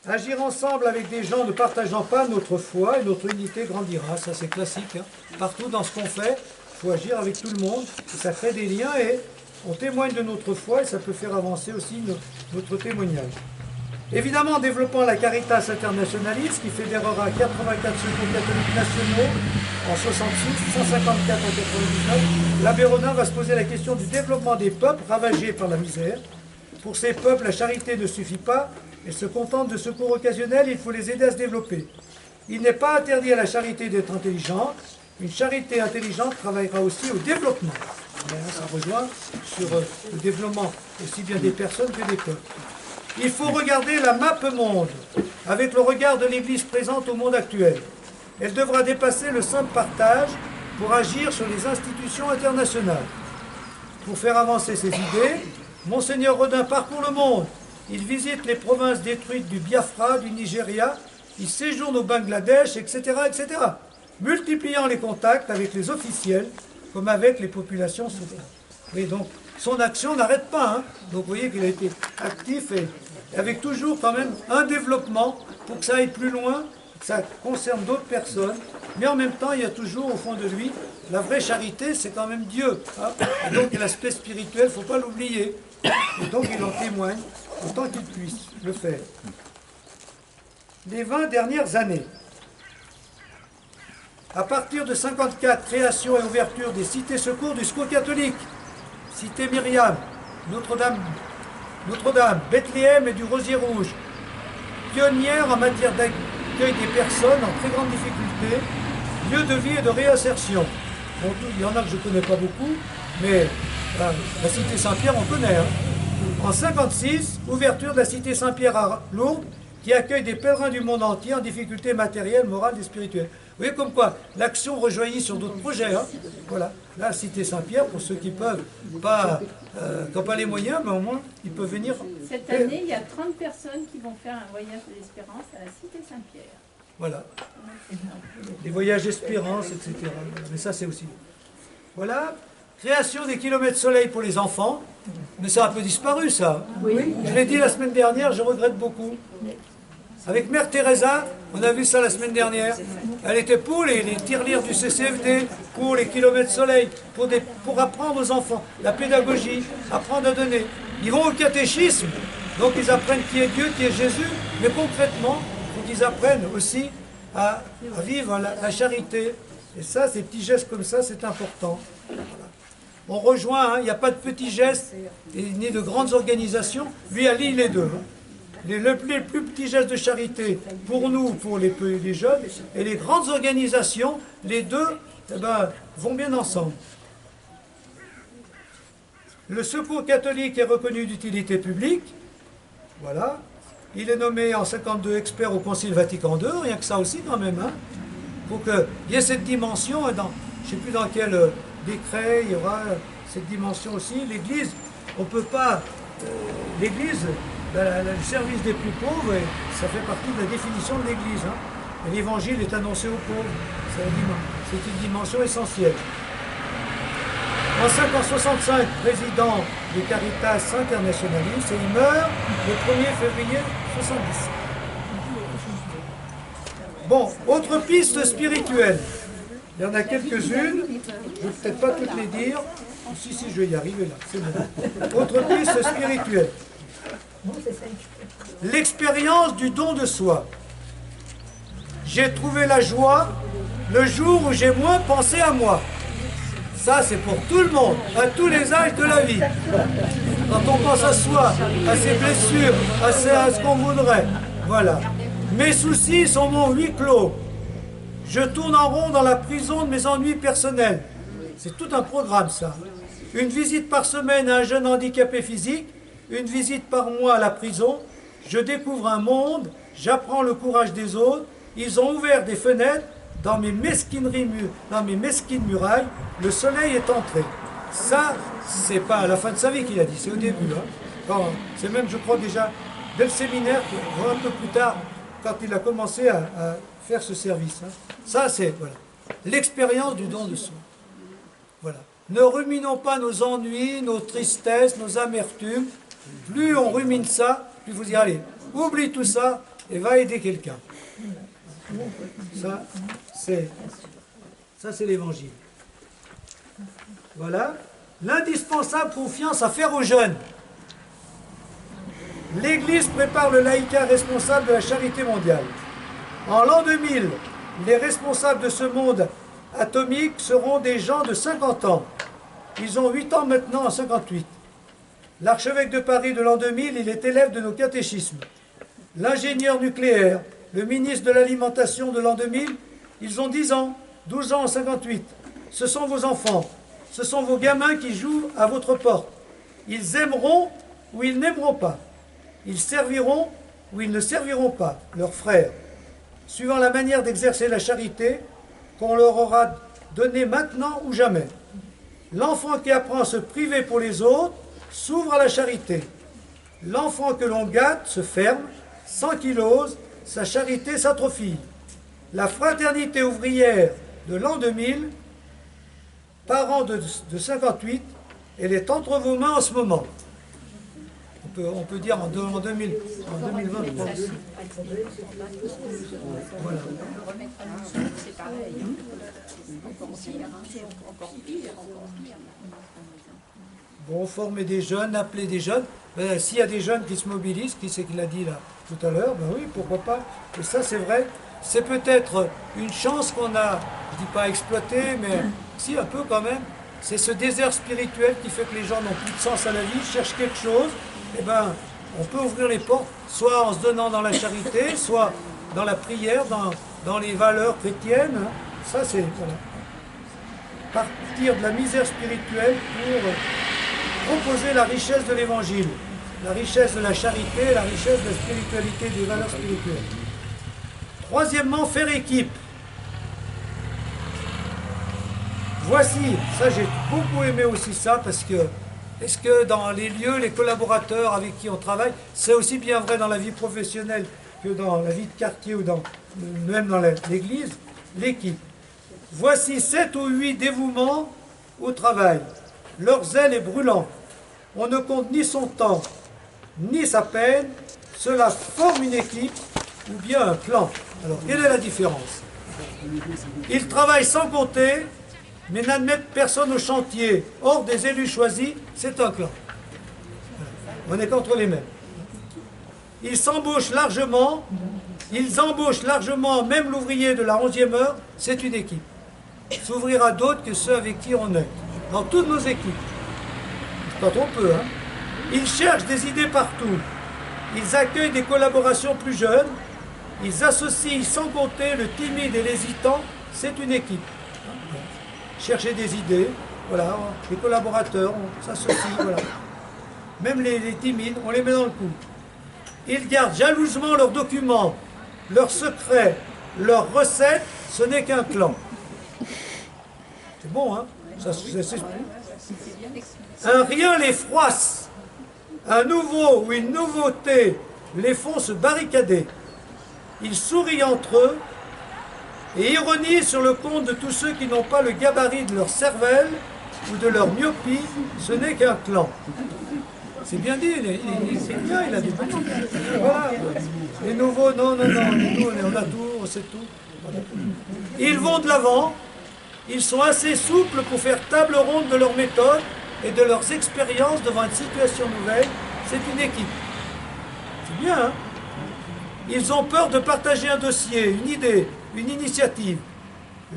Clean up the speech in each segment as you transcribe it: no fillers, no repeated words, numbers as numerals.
Agir ensemble avec des gens ne partageant pas notre foi et notre unité grandira. Ça, c'est classique. Hein. Partout dans ce qu'on fait, il faut agir avec tout le monde. Et ça crée des liens et on témoigne de notre foi et ça peut faire avancer aussi notre témoignage. Évidemment, en développant la Caritas internationaliste, qui fédérera 84 secours catholiques nationaux en 66, 154 en 99, l'abbé Ronin va se poser la question du développement des peuples ravagés par la misère. Pour ces peuples, la charité ne suffit pas. Elles se contentent de secours occasionnels, il faut les aider à se développer. Il n'est pas interdit à la charité d'être intelligente. Une charité intelligente travaillera aussi au développement. Ça rejoint sur le développement aussi bien des personnes que des peuples. Il faut regarder la map monde avec le regard de l'Église présente au monde actuel. Elle devra dépasser le simple partage pour agir sur les institutions internationales. Pour faire avancer ses idées, Monseigneur Rodin parcourt le monde. Il visite les provinces détruites du Biafra, du Nigeria, il séjourne au Bangladesh, etc., etc., multipliant les contacts avec les officiels comme avec les populations souterraines. Oui, donc son action n'arrête pas. Hein. Donc vous voyez qu'il a été actif et avec toujours quand même un développement pour que ça aille plus loin, que ça concerne d'autres personnes. Mais en même temps, il y a toujours au fond de lui, la vraie charité, c'est quand même Dieu. Hein. Et donc l'aspect spirituel, il ne faut pas l'oublier. Et donc il en témoigne autant qu'il puisse le faire. Les 20 dernières années, à partir de 54, création et ouverture des cités secours du Secours catholique, Cité Myriam, Notre-Dame, Bethléem et du Rosier Rouge, pionnière en matière d'accueil des personnes en très grande difficulté, lieu de vie et de réinsertion. Bon, il y en a que je ne connais pas beaucoup, mais la Cité Saint-Pierre, on connaît. Hein. En 1956, ouverture de la Cité Saint-Pierre à Lourdes, qui accueille des pèlerins du monde entier en difficulté matérielle, morale et spirituelle. Vous voyez comme quoi l'action rejoignit sur d'autres projets. Hein. Voilà, la Cité Saint-Pierre, pour ceux qui peuvent, qui n'ont pas les moyens, mais au moins ils peuvent venir. Cette année, il y a 30 personnes qui vont faire un voyage de l'espérance à la Cité Saint-Pierre. Voilà, les voyages d'espérance, etc. Mais ça, c'est aussi. Voilà. Création des kilomètres soleil pour les enfants, mais ça a un peu disparu, ça. Oui. Je l'ai dit la semaine dernière, je regrette beaucoup. Avec Mère Teresa, on a vu ça la semaine dernière. Elle était pour les tirelires du CCFD, pour les kilomètres soleil, pour apprendre aux enfants la pédagogie, apprendre à donner. Ils vont au catéchisme, donc ils apprennent qui est Dieu, qui est Jésus, mais concrètement, il faut qu'ils apprennent aussi à vivre la charité. Et ça, ces petits gestes comme ça, c'est important. Voilà. On rejoint, il n'y a pas de petits gestes, ni de grandes organisations. Lui allie les deux. Les plus petits gestes de charité pour nous, pour les jeunes, et les grandes organisations, les deux vont bien ensemble. Le Secours catholique est reconnu d'utilité publique. Voilà. Il est nommé en 52 expert au Concile Vatican II, rien que ça aussi quand même. Hein, pour qu'il y ait cette dimension, je ne sais plus dans quel décret, il y aura cette dimension aussi. L'Église, on ne peut pas... L'Église, le service des plus pauvres, ça fait partie de la définition de l'Église. Hein. L'Évangile est annoncé aux pauvres. C'est une dimension essentielle. En 1965, président de Caritas internationaliste, et il meurt le 1er février 1977. Bon, autre piste spirituelle. Il y en a quelques-unes, je ne vais peut-être pas toutes les dire. Si, je vais y arriver là, c'est bon. Autre piste spirituelle. L'expérience du don de soi. J'ai trouvé la joie le jour où j'ai moins pensé à moi. Ça, c'est pour tout le monde, à tous les âges de la vie. Quand on pense à soi, à ses blessures, à ce qu'on voudrait. Voilà. Mes soucis sont mon huis clos. Je tourne en rond dans la prison de mes ennuis personnels. C'est tout un programme, ça. Une visite par semaine à un jeune handicapé physique, une visite par mois à la prison. Je découvre un monde, j'apprends le courage des autres. Ils ont ouvert des fenêtres dans mes mesquines murailles. Le soleil est entré. Ça, c'est pas à la fin de sa vie qu'il a dit, c'est au début. Hein. C'est même, je crois, déjà dès le séminaire, un peu plus tard, quand il a commencé à faire ce service. Hein. Ça, c'est voilà, l'expérience du don de soi. Voilà. Ne ruminons pas nos ennuis, nos tristesses, nos amertumes. Plus on rumine ça, plus vous dites, allez, oublie tout ça, et va aider quelqu'un. Ça, c'est l'évangile. Voilà. L'indispensable confiance à faire aux jeunes. L'Église prépare le laïcat responsable de la charité mondiale. En l'an 2000, les responsables de ce monde atomique seront des gens de 50 ans. Ils ont 8 ans maintenant en 58. L'archevêque de Paris de l'an 2000, il est élève de nos catéchismes. L'ingénieur nucléaire, le ministre de l'Alimentation de l'an 2000, ils ont 10 ans, 12 ans en 58. Ce sont vos enfants, ce sont vos gamins qui jouent à votre porte. Ils aimeront ou ils n'aimeront pas. Ils serviront ou ils ne serviront pas, leurs frères, suivant la manière d'exercer la charité qu'on leur aura donnée maintenant ou jamais. L'enfant qui apprend à se priver pour les autres s'ouvre à la charité. L'enfant que l'on gâte se ferme, sans qu'il ose, sa charité s'atrophie. La fraternité ouvrière de l'an 2000, parents de 58, elle est entre vos mains en ce moment. On peut dire en 2023. Voilà. C'est pareil. Encore pire. Bon, former des jeunes, appeler des jeunes. S'il y a des jeunes qui se mobilisent, qui c'est qui l'a dit là tout à l'heure, ben oui, pourquoi pas. Et ça, c'est vrai. C'est peut-être une chance qu'on a, je ne dis pas exploitée, mais si un peu quand même. C'est ce désert spirituel qui fait que les gens n'ont plus de sens à la vie, cherchent quelque chose. Eh ben, on peut ouvrir les portes, soit en se donnant dans la charité, soit dans la prière, dans les valeurs chrétiennes. Ça, c'est voilà. Partir de la misère spirituelle pour proposer la richesse de l'évangile, la richesse de la charité, la richesse de la spiritualité, des valeurs spirituelles. Troisièmement, faire équipe. Voici, ça j'ai beaucoup aimé aussi ça, parce que est-ce que dans les lieux, les collaborateurs avec qui on travaille, c'est aussi bien vrai dans la vie professionnelle que dans la vie de quartier ou même dans l'église, l'équipe. Voici 7 ou 8 dévouements au travail. Leur zèle est brûlant. On ne compte ni son temps, ni sa peine. Cela forme une équipe ou bien un clan. Alors, quelle est la différence? Ils travaillent sans compter, mais n'admettent personne au chantier. Hors des élus choisis, c'est un clan. On est contre les mêmes. Ils embauchent largement, même l'ouvrier de la 11e heure, c'est une équipe. S'ouvrir à d'autres que ceux avec qui on est. Dans toutes nos équipes. Quand on peut, hein. Ils cherchent des idées partout. Ils accueillent des collaborations plus jeunes. Ils associent sans compter le timide et l'hésitant, c'est une équipe. Chercher des idées, voilà, les collaborateurs, on s'associe, voilà. Même les timides, on les met dans le coup. Ils gardent jalousement leurs documents, leurs secrets, leurs recettes, ce n'est qu'un clan. C'est bon, hein? Un rien les froisse, un nouveau ou une nouveauté les font se barricader. Ils sourient entre eux et ironisent sur le compte de tous ceux qui n'ont pas le gabarit de leur cervelle ou de leur myopie, ce n'est qu'un clan. C'est bien dit, c'est bien, il a dit. Voilà. Les nouveaux, non, les nouveaux, on a tout, on sait tout. Voilà. Ils vont de l'avant, ils sont assez souples pour faire table ronde de leurs méthodes et de leurs expériences devant une situation nouvelle. C'est une équipe. C'est bien, hein? Ils ont peur de partager un dossier, une idée, une initiative.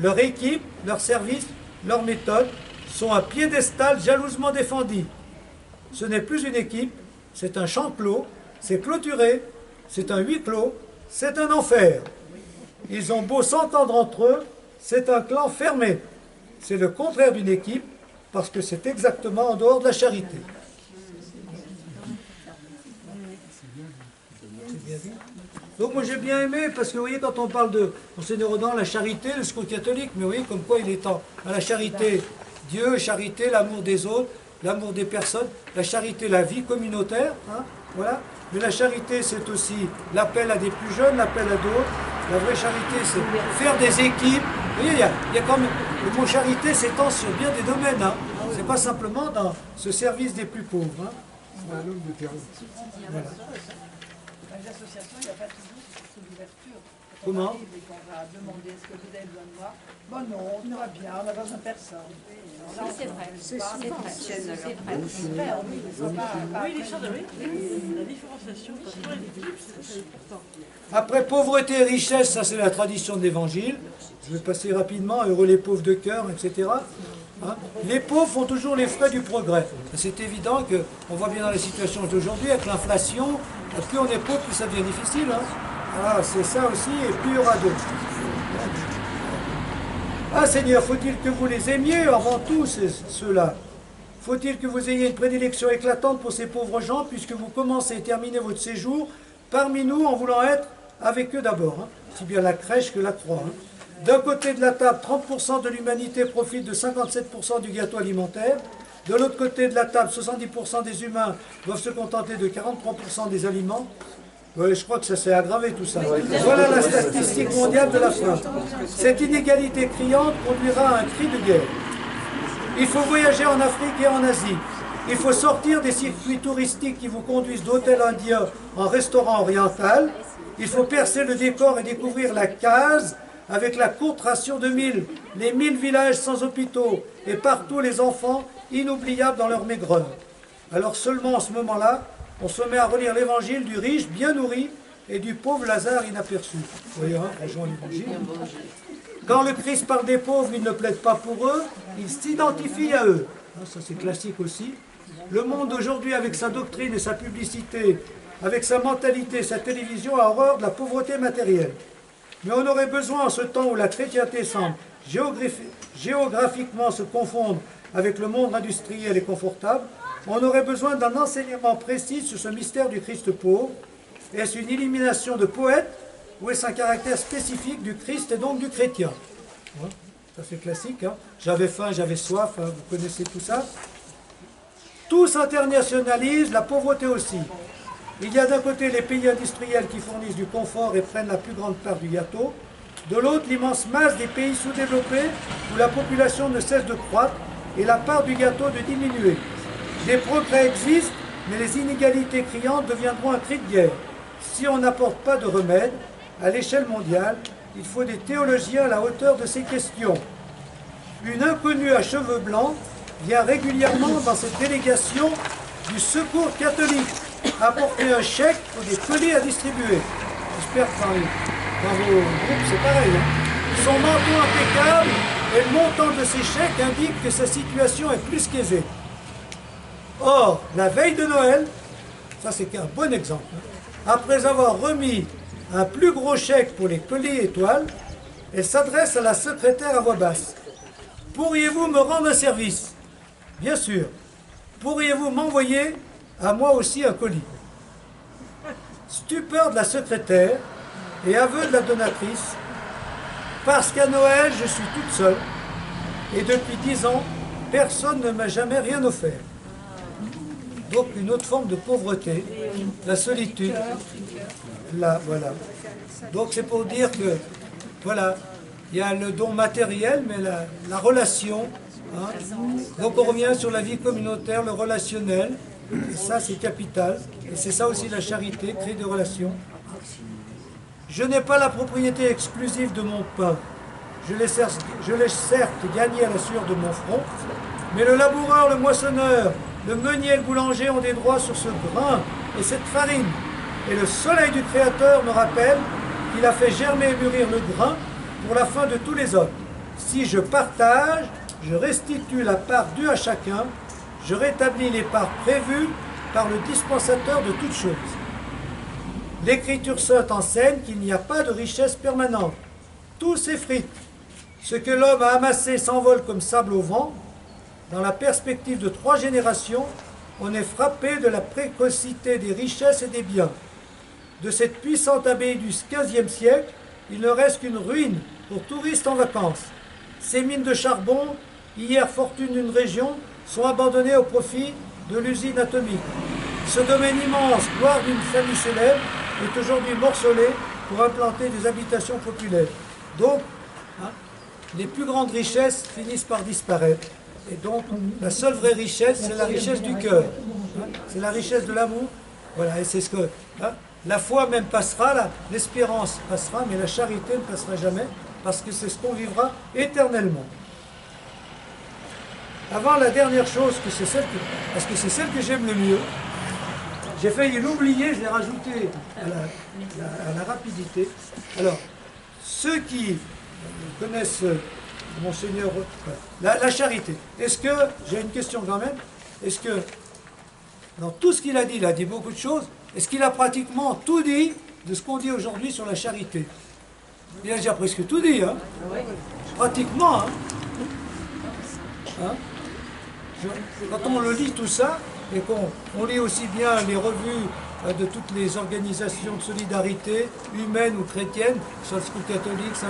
Leur équipe, leur service, leur méthode sont un piédestal jalousement défendus. Ce n'est plus une équipe, c'est un champ clos, c'est clôturé, c'est un huis clos, c'est un enfer. Ils ont beau s'entendre entre eux, c'est un clan fermé. C'est le contraire d'une équipe, parce que c'est exactement en dehors de la charité. Donc moi j'ai bien aimé, parce que vous voyez, quand on parle de Monseigneur Audin, la charité, le secours catholique, mais vous voyez comme quoi il est à la charité, Dieu, charité, l'amour des autres, l'amour des personnes, la charité, la vie communautaire, hein, voilà. Mais la charité, c'est aussi l'appel à des plus jeunes, l'appel à d'autres. La vraie charité, c'est faire des équipes. Vous voyez, il y a quand même, le mot charité s'étend sur bien des domaines. Hein. C'est pas simplement dans ce service des plus pauvres. Hein. Voilà. Les associations, il n'y a pas toujours cette ouverture. Quand on Comment? arrive et qu'on va demander est-ce que vous avez besoin de moi? Bon non, tout va bien, on n'a besoin de personne. C'est vrai, c'est vrai. Oui, les choses, oui. La différenciation entre les équipes, c'est important. Après, pauvreté et richesse, ça c'est la tradition de l'évangile. Je vais passer rapidement, heureux les pauvres de cœur, etc. Hein, les pauvres font toujours les frais du progrès. C'est évident qu'on voit bien dans la situation d'aujourd'hui, avec l'inflation, plus on est pauvre, plus ça devient difficile. Hein. Ah, c'est ça aussi, et plus il y aura d'autres. Ah Seigneur, faut-il que vous les aimiez avant tout, ceux-là? Faut-il que vous ayez une prédilection éclatante pour ces pauvres gens, puisque vous commencez et terminez votre séjour parmi nous en voulant être avec eux d'abord, hein, si bien la crèche que la croix. Hein. D'un côté de la table, 30% de l'humanité profite de 57% du gâteau alimentaire. De l'autre côté de la table, 70% des humains doivent se contenter de 43% des aliments. Oui, je crois que ça s'est aggravé tout ça. Voilà la statistique mondiale de la faim. Cette inégalité criante conduira à un cri de guerre. Il faut voyager en Afrique et en Asie. Il faut sortir des circuits touristiques qui vous conduisent d'hôtel indien en restaurant oriental. Il faut percer le décor et découvrir la case avec la courte ration de 1000, les 1000 villages sans hôpitaux et partout les enfants inoubliables dans leur maigreur. Alors seulement en ce moment-là, on se met à relire l'évangile du riche bien nourri et du pauvre Lazare inaperçu. Vous voyez, hein, rejoint l'évangile. Quand le Christ parle des pauvres, il ne plaide pas pour eux, il s'identifie à eux. Ça c'est classique aussi. Le monde d'aujourd'hui, avec sa doctrine et sa publicité, avec sa mentalité, sa télévision, a horreur de la pauvreté matérielle. Mais on aurait besoin, en ce temps où la chrétienté semble géographiquement se confondre avec le monde industriel et confortable, on aurait besoin d'un enseignement précis sur ce mystère du Christ pauvre. Est-ce une élimination de poète ou est-ce un caractère spécifique du Christ et donc du chrétien? Ça c'est classique. Hein. J'avais faim, j'avais soif, hein, vous connaissez tout ça. Tout s'internationalise, la pauvreté aussi. Il y a d'un côté les pays industriels qui fournissent du confort et prennent la plus grande part du gâteau. De l'autre, l'immense masse des pays sous-développés où la population ne cesse de croître et la part du gâteau de diminuer. Des progrès existent, mais les inégalités criantes deviendront un cri de guerre. Si on n'apporte pas de remède, à l'échelle mondiale, il faut des théologiens à la hauteur de ces questions. Une inconnue à cheveux blancs vient régulièrement dans cette délégation du Secours catholique apporter un chèque ou des colis à distribuer. J'espère que dans vos groupes c'est pareil. Hein. Son manteau impeccable et le montant de ses chèques indiquent que sa situation est plus qu'aisée. Or, la veille de Noël, ça c'est un bon exemple, hein, après avoir remis un plus gros chèque pour les colis étoiles, elle s'adresse à la secrétaire à voix basse. « Pourriez-vous me rendre un service ?»« Bien sûr. Pourriez-vous m'envoyer à moi aussi un colis ?» Stupeur de la secrétaire et aveu de la donatrice, parce qu'à Noël, je suis toute seule et depuis 10 ans, personne ne m'a jamais rien offert. Donc une autre forme de pauvreté, la solitude. Là, voilà. Donc c'est pour dire que, voilà, il y a le don matériel, mais la relation. Hein. Donc on revient sur la vie communautaire, le relationnel. Et ça c'est capital. Et c'est ça aussi la charité, créer des relations. Je n'ai pas la propriété exclusive de mon pain. Je l'ai certes gagné à la sueur de mon front, mais le laboureur, le moissonneur, le meunier et le boulanger ont des droits sur ce grain et cette farine. Et le soleil du Créateur me rappelle qu'il a fait germer et mûrir le grain pour la faim de tous les hommes. Si je partage, je restitue la part due à chacun, je rétablis les parts prévues par le dispensateur de toutes choses. L'Écriture sainte enseigne qu'il n'y a pas de richesse permanente. Tout s'effrite. Ce que l'homme a amassé s'envole comme sable au vent. Dans la perspective de 3 générations, on est frappé de la précocité des richesses et des biens. De cette puissante abbaye du XVe siècle, il ne reste qu'une ruine pour touristes en vacances. Ces mines de charbon, hier fortune d'une région, sont abandonnées au profit de l'usine atomique. Ce domaine immense, gloire d'une famille célèbre, est aujourd'hui morcelé pour implanter des habitations populaires. Donc, hein, les plus grandes richesses finissent par disparaître. Et donc, la seule vraie richesse, c'est la richesse du cœur. Hein, c'est la richesse de l'amour. Voilà, et c'est ce que... Hein, La foi même passera, l'espérance passera, mais la charité ne passera jamais, parce que c'est ce qu'on vivra éternellement. Avant la dernière chose, parce que c'est celle que j'aime le mieux, j'ai failli l'oublier, je l'ai rajouté à la rapidité. Alors, ceux qui connaissent Monseigneur, la charité, est-ce que, j'ai une question quand même, est-ce que dans tout ce qu'il a dit beaucoup de choses, est-ce qu'il a pratiquement tout dit de ce qu'on dit aujourd'hui sur la charité? Il a déjà presque tout dit, hein? Pratiquement, hein? Hein? Quand on le lit tout ça, et qu'on lit aussi bien les revues de toutes les organisations de solidarité, humaines ou chrétiennes, soit le Secours catholique, ça,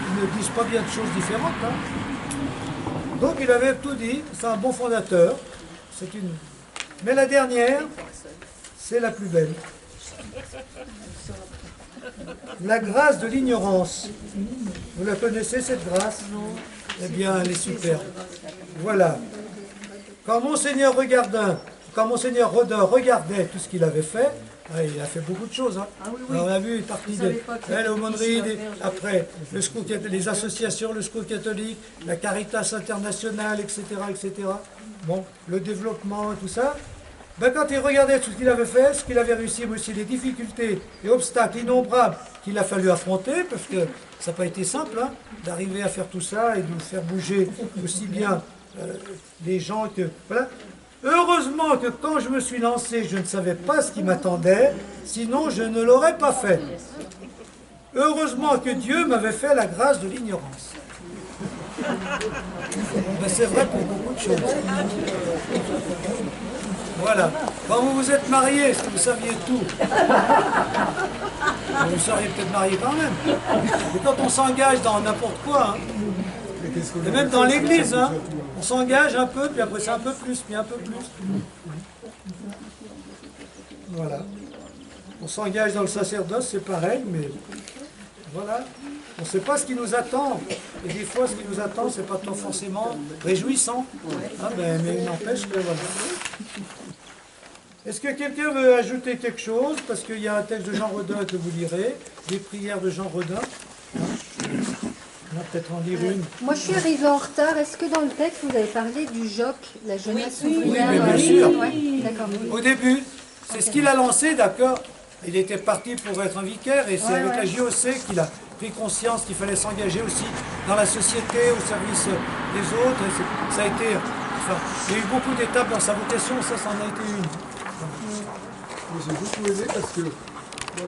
ils ne disent pas bien de choses différentes. Hein. Donc il avait tout dit, c'est un bon fondateur. Mais la dernière, c'est la plus belle. La grâce de l'ignorance. Vous la connaissez cette grâce? Eh bien, elle est superbe. Voilà. Quand Monseigneur Rodin regardait tout ce qu'il avait fait, il a fait beaucoup de choses. Hein. Alors, on a vu une partie de l'aumônerie, après le secours, les associations, le secours catholique, la Caritas internationale, etc., etc. Bon, le développement et tout ça. Ben, quand il regardait tout ce qu'il avait fait, ce qu'il avait réussi, mais aussi les difficultés et obstacles innombrables qu'il a fallu affronter, parce que ça n'a pas été simple hein, d'arriver à faire tout ça et de faire bouger aussi bien les gens que... Voilà. Heureusement que quand je me suis lancé, je ne savais pas ce qui m'attendait, sinon je ne l'aurais pas fait. Heureusement que Dieu m'avait fait la grâce de l'ignorance. Ben, c'est vrai pour beaucoup de choses. Voilà. Quand vous vous êtes mariés, est-ce que vous saviez tout? Vous seriez peut-être marié quand même. Mais quand on s'engage dans n'importe quoi, hein, et même dans l'église, hein, on s'engage un peu, puis après c'est un peu plus, puis un peu plus. Voilà. On s'engage dans le sacerdoce, c'est pareil, mais voilà. On ne sait pas ce qui nous attend. Et des fois, ce qui nous attend, c'est pas tant forcément réjouissant. Ah, mais il n'empêche que voilà. Est-ce que quelqu'un veut ajouter quelque chose? Parce qu'il y a un texte de Jean Rodin que vous lirez, des prières de Jean Rodin. On va peut-être en lire une. Moi, je suis arrivée en retard. Est-ce que dans le texte, vous avez parlé du JOC, la jeunesse ouvrière? Oui, bien sûr. Ouais, d'accord. Au début, c'est ce qu'il a lancé, d'accord. Il était parti pour être un vicaire, et c'est avec la JOC qu'il a pris conscience qu'il fallait s'engager aussi dans la société, au service des autres. Et ça a été... Enfin, il y a eu beaucoup d'étapes dans sa vocation, ça en a été une. J'ai beaucoup aimé parce que